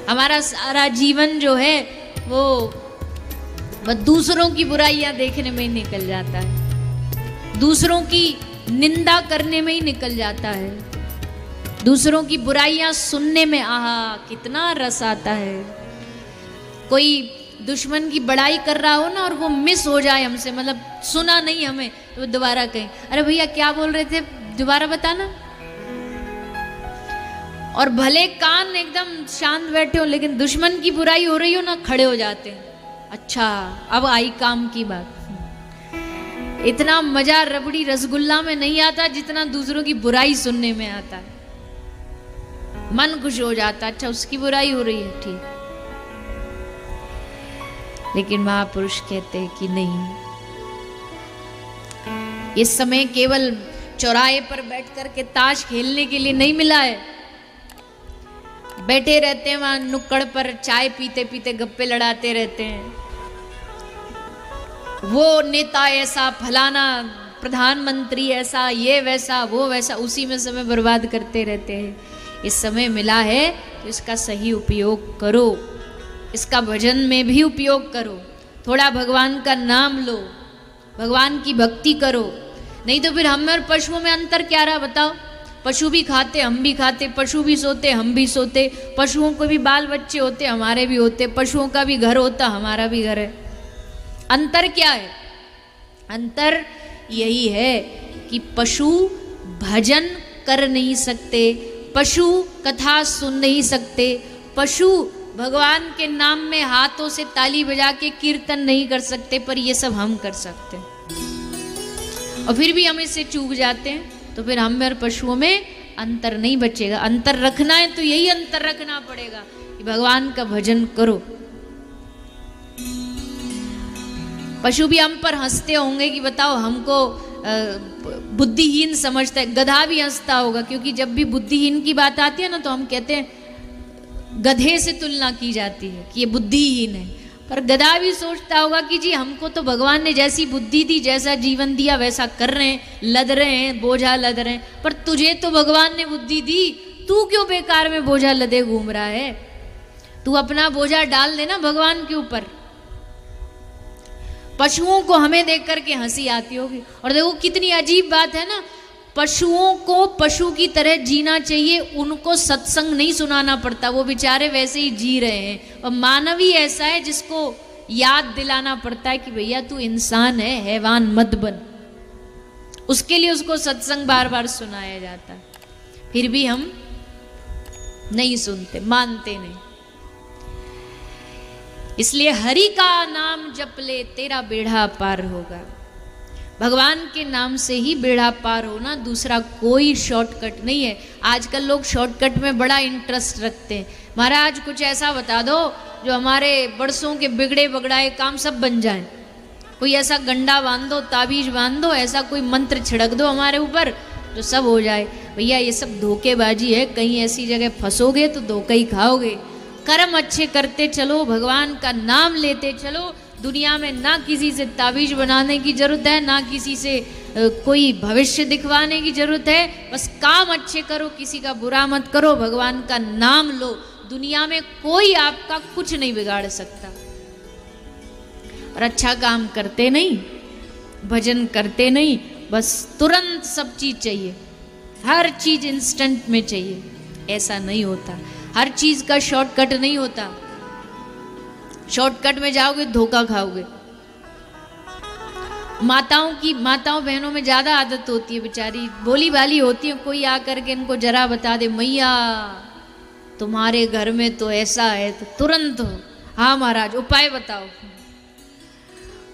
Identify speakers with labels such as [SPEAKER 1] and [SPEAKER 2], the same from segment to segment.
[SPEAKER 1] हमारा सारा जीवन जो है वो दूसरों की बुराइयां देखने में ही निकल जाता है, दूसरों की निंदा करने में ही निकल जाता है, दूसरों की बुराइयां सुनने में आहा कितना रस आता है। कोई दुश्मन की बड़ाई कर रहा हो ना और वो मिस हो जाए हमसे, मतलब सुना नहीं हमें, तो दोबारा कहें अरे भैया क्या बोल रहे थे, दोबारा बताना। और भले कान एकदम शांत बैठे हो, लेकिन दुश्मन की बुराई हो रही हो ना, खड़े हो जाते हैं, अच्छा अब आई काम की बात। इतना मजा रबड़ी रसगुल्ला में नहीं आता जितना दूसरों की बुराई सुनने में आता है। मन खुश हो जाता, अच्छा उसकी बुराई हो रही है, ठीक। लेकिन महापुरुष कहते हैं कि नहीं, ये समय केवल चौराहे पर बैठ कर के ताश खेलने के लिए नहीं मिला है। बैठे रहते हैं वहां नुक्कड़ पर, चाय पीते पीते गप्पे लड़ाते रहते हैं, वो नेता ऐसा, फलाना प्रधानमंत्री ऐसा, ये वैसा, वो वैसा, उसी में समय बर्बाद करते रहते हैं। इस समय मिला है तो इसका सही उपयोग करो, इसका भजन में भी उपयोग करो, थोड़ा भगवान का नाम लो, भगवान की भक्ति करो। नहीं तो फिर हम और पशुओं में अंतर क्या रहा बताओ। पशु भी खाते, हम भी खाते, पशु भी सोते, हम भी सोते, पशुओं को भी बाल बच्चे होते, हमारे भी होते, पशुओं का भी घर होता, हमारा भी घर है। अंतर क्या है? अंतर यही है कि पशु भजन कर नहीं सकते, पशु कथा सुन नहीं सकते, पशु भगवान के नाम में हाथों से ताली बजा के कीर्तन नहीं कर सकते, पर ये सब हम कर सकते हैं। और फिर भी हम इससे चूक जाते हैं, तो फिर हम और पशुओं में अंतर नहीं बचेगा। अंतर रखना है तो यही अंतर रखना पड़ेगा कि भगवान का भजन करो। पशु भी हम पर हंसते होंगे कि बताओ हमको बुद्धिहीन समझता है, गधा भी हंसता होगा, क्योंकि जब भी बुद्धिहीन की बात आती है ना तो हम कहते हैं, गधे से तुलना की जाती है कि ये बुद्धिहीन है। पर गधा भी सोचता होगा कि जी हमको तो भगवान ने जैसी बुद्धि दी, जैसा जीवन दिया, वैसा कर रहे हैं, लद रहे हैं, बोझा लद रहे हैं, पर तुझे तो भगवान ने बुद्धि दी, तू क्यों बेकार में बोझा लदे घूम रहा है? तू अपना बोझा डाल देना भगवान के ऊपर। पशुओं को हमें देख करके हंसी आती होगी, और देखो कितनी अजीब बात है ना, पशुओं को पशु की तरह जीना चाहिए, उनको सत्संग नहीं सुनाना पड़ता, वो बेचारे वैसे ही जी रहे हैं। और मानव ही ऐसा है जिसको याद दिलाना पड़ता है कि भैया तू इंसान है, हैवान मत बन। उसके लिए उसको सत्संग बार बार सुनाया जाता है, फिर भी हम नहीं सुनते, मानते नहीं। इसलिए हरि का नाम जप ले, तेरा बेड़ा पार होगा। भगवान के नाम से ही बेड़ा पार होना, दूसरा कोई शॉर्टकट नहीं है। आजकल लोग शॉर्टकट में बड़ा इंटरेस्ट रखते हैं। महाराज कुछ ऐसा बता दो जो हमारे बरसों के बिगड़े बगड़ाए काम सब बन जाएं। कोई ऐसा गंडा बांध दो, ताबीज बांध दो, ऐसा कोई मंत्र छिड़क दो हमारे ऊपर जो सब हो जाए। भैया ये सब धोखेबाजी है, कहीं ऐसी जगह फंसोगे तो धोखा ही खाओगे। कर्म अच्छे करते चलो, भगवान का नाम लेते चलो, दुनिया में ना किसी से ताबीज बनाने की जरूरत है, ना किसी से कोई भविष्य दिखवाने की जरूरत है। बस काम अच्छे करो, किसी का बुरा मत करो, भगवान का नाम लो, दुनिया में कोई आपका कुछ नहीं बिगाड़ सकता। और अच्छा काम करते नहीं, भजन करते नहीं, बस तुरंत सब चीज चाहिए, हर चीज इंस्टेंट में चाहिए, ऐसा नहीं होता। हर चीज का शॉर्टकट नहीं होता, शॉर्टकट में जाओगे धोखा खाओगे। माताओं बहनों में ज्यादा आदत होती है, बेचारी भोली भाली होती है, कोई आकर के इनको जरा बता दे, मैया तुम्हारे घर में तो ऐसा है, तो तुरंत हाँ महाराज उपाय बताओ।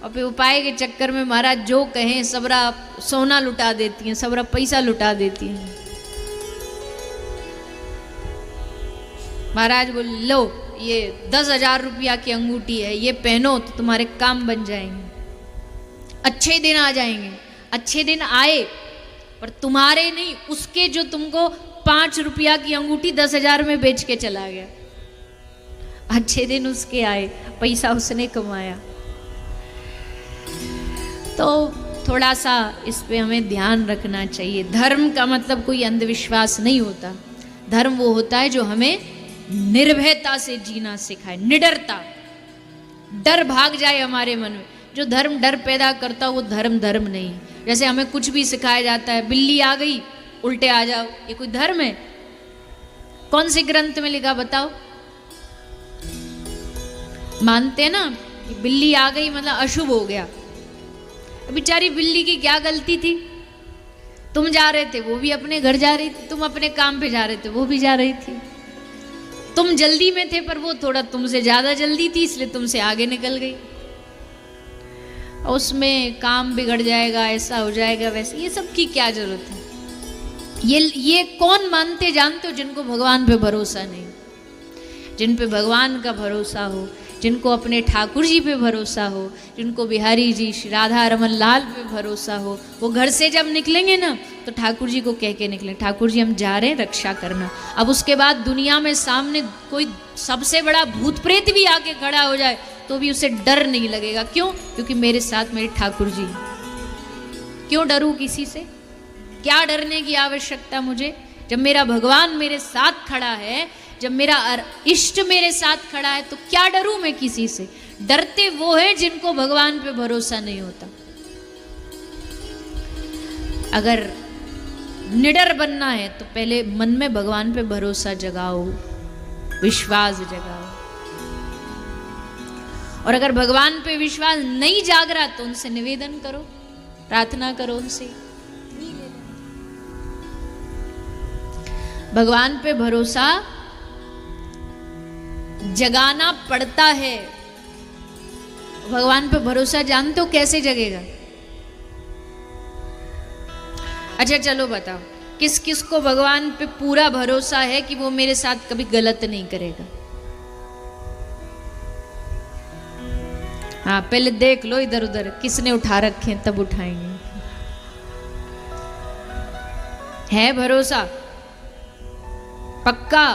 [SPEAKER 1] और फिर उपाय के चक्कर में महाराज जो कहें सबरा सोना लुटा देती हैं, सबरा पैसा लुटा देती हैं। महाराज बोले लो ये 10,000 रुपया की अंगूठी है, ये पहनो तो तुम्हारे काम बन जाएंगे, अच्छे दिन आ जाएंगे। अच्छे दिन आए पर तुम्हारे नहीं, उसके जो तुमको 5 रुपया की अंगूठी 10,000 में बेच के चला गया। अच्छे दिन उसके आए, पैसा उसने कमाया। तो थोड़ा सा इस पे हमें ध्यान रखना चाहिए। धर्म का मतलब कोई अंधविश्वास नहीं होता, धर्म वो होता है जो हमें निर्भयता से जीना सिखाए, निडरता, डर भाग जाए हमारे मन में। जो धर्म डर पैदा करता वो धर्म नहीं। जैसे हमें कुछ भी सिखाया जाता है, बिल्ली आ गई उल्टे आ जाओ, ये कोई धर्म है? कौन से ग्रंथ में लिखा बताओ? मानते हैं ना कि बिल्ली आ गई मतलब अशुभ हो गया। बेचारी बिल्ली की क्या गलती थी? तुम जा रहे थे, वो भी अपने घर जा रही थी, तुम अपने काम पे जा रहे थे, वो भी जा रही थी। तुम जल्दी में थे पर वो थोड़ा तुमसे ज्यादा जल्दी थी, इसलिए तुमसे आगे निकल गई। उसमें काम बिगड़ जाएगा, ऐसा हो जाएगा, वैसे ये सब की क्या जरूरत है? ये कौन मानते जानते हो? जिनको भगवान पे भरोसा नहीं, जिन पे भगवान का भरोसा हो, जिनको अपने ठाकुर जी पे भरोसा हो, जिनको बिहारी जी श्री राधा रमन लाल पे भरोसा हो, वो घर से जब निकलेंगे ना तो ठाकुर जी को कह के निकले, ठाकुर जी हम जा रहे हैं, रक्षा करना। अब उसके बाद दुनिया में सामने कोई सबसे बड़ा भूत प्रेत भी आके खड़ा हो जाए तो भी उसे डर नहीं लगेगा। क्यों? क्योंकि मेरे साथ मेरे ठाकुर जी। क्यों डरूं किसी से? क्या डरने की आवश्यकता मुझे? जब मेरा भगवान मेरे साथ खड़ा है, जब मेरा इष्ट मेरे साथ खड़ा है, तो क्या डरूं मैं किसी से? डरते वो हैं जिनको भगवान पे भरोसा नहीं होता। अगर निडर बनना है तो पहले मन में भगवान पे भरोसा जगाओ, विश्वास जगाओ। और अगर भगवान पे विश्वास नहीं जाग रहा तो उनसे निवेदन करो, प्रार्थना करो उनसे। भगवान पे भरोसा जगाना पड़ता है। भगवान पे भरोसा जानते हो कैसे जगेगा? अच्छा चलो बताओ, किस किस को भगवान पे पूरा भरोसा है कि वो मेरे साथ कभी गलत नहीं करेगा? हाँ, पहले देख लो इधर उधर किसने उठा रखे हैं, तब उठाएंगे। है भरोसा पक्का?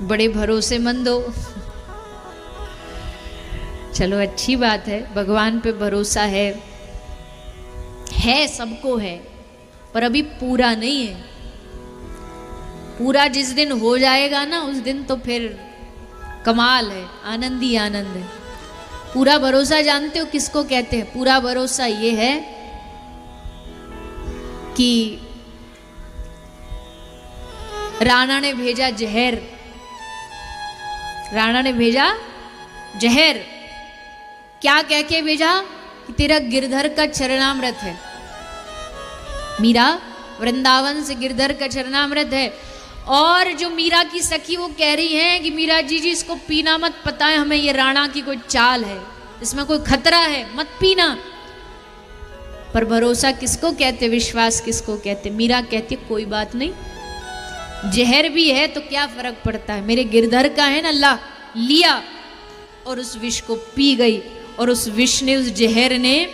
[SPEAKER 1] बड़े भरोसेमंद हो। चलो अच्छी बात है, भगवान पे भरोसा है, सबको है, पर अभी पूरा नहीं है। पूरा जिस दिन हो जाएगा ना, उस दिन तो फिर कमाल है, आनंद ही आनंद है। पूरा भरोसा जानते हो किसको कहते हैं? पूरा भरोसा ये है कि राणा ने भेजा जहर, राणा ने भेजा जहर, क्या कह के भेजा? कि तेरा गिरधर का चरणामृत है। मीरा वृंदावन से गिरधर का चरणामृत है, और जो मीरा की सखी वो कह रही है कि मीरा जी इसको पीना मत, पता है हमें ये राणा की कोई चाल है, इसमें कोई खतरा है, मत पीना। पर भरोसा किसको कहते? विश्वास किसको कहते? मीरा कहती है कोई बात नहीं, जहर भी है तो क्या फर्क पड़ता है, मेरे गिरधर का है ना, ला लिया और उस विष को पी गई। और उस विष ने, उस जहर ने,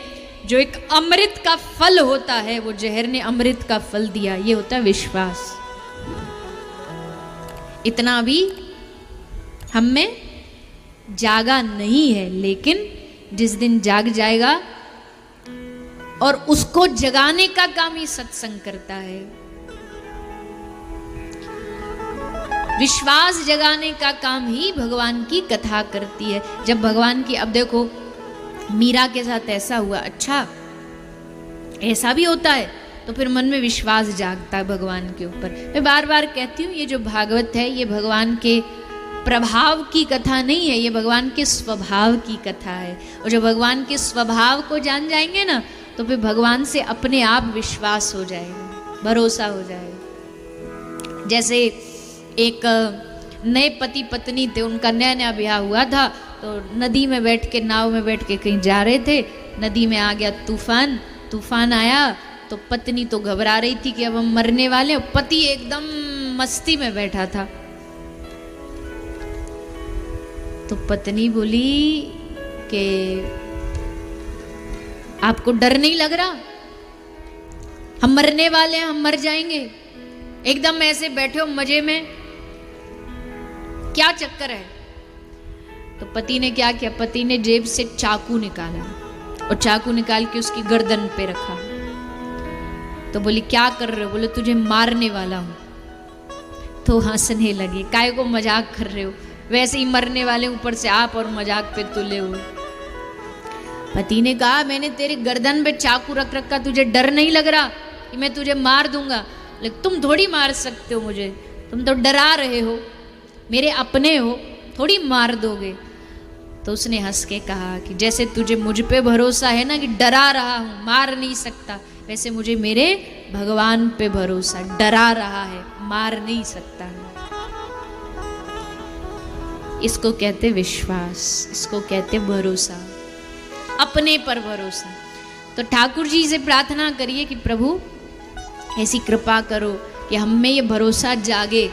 [SPEAKER 1] जो एक अमृत का फल होता है, वो जहर ने अमृत का फल दिया। ये होता है विश्वास। इतना भी हम में जागा नहीं है, लेकिन जिस दिन जाग जाएगा, और उसको जगाने का काम ही सत्संग करता है। विश्वास जगाने का काम ही भगवान की कथा करती है। जब भगवान की, अब देखो मीरा के साथ ऐसा हुआ, अच्छा ऐसा भी होता है, तो फिर मन में विश्वास जागता है भगवान के ऊपर। मैं बार बार कहती हूँ, ये जो भागवत है ये भगवान के प्रभाव की कथा नहीं है, ये भगवान के स्वभाव की कथा है। और जब भगवान के स्वभाव को जान जाएंगे ना, तो फिर भगवान से अपने आप विश्वास हो जाएगा, भरोसा हो जाएगा। जैसे एक नए पति पत्नी थे, उनका नया नया ब्याह हुआ था, तो नदी में बैठ के, नाव में बैठ के कहीं जा रहे थे, नदी में आ गया तूफान। तूफान आया तो पत्नी तो घबरा रही थी कि अब हम मरने वाले हैं, पति एकदम मस्ती में बैठा था। तो पत्नी बोली कि आपको डर नहीं लग रहा? हम मरने वाले हैं, हम मर जाएंगे, एकदम ऐसे बैठे हो मजे में, क्या चक्कर है? तो पति ने क्या किया? पति ने जेब से चाकू निकाला और चाकू निकाल के उसकी गर्दन पे रखा। तो बोली क्या कर रहे हो? बोले तुझे मारने वाला हूं। तो हंसने लगे, काय को मजाक कर रहे हो, वैसे ही मरने वाले ऊपर से आप और मजाक पे तुले हुए। पति ने कहा मैंने तेरे गर्दन पे चाकू रख रखा, तुझे डर नहीं लग रहा कि मैं तुझे मार दूंगा? लेकिन तुम थोड़ी मार सकते हो मुझे, तुम तो डरा रहे हो, मेरे अपने हो, थोड़ी मार दोगे। तो उसने हंस के कहा कि जैसे तुझे मुझ पे भरोसा है ना कि डरा रहा हूं, मार नहीं सकता, वैसे मुझे मेरे भगवान पे भरोसा, डरा रहा है, मार नहीं सकता। इसको कहते विश्वास, इसको कहते भरोसा, अपने पर भरोसा। तो ठाकुर जी से प्रार्थना करिए कि प्रभु ऐसी कृपा करो कि हम में ये भरोसा जागे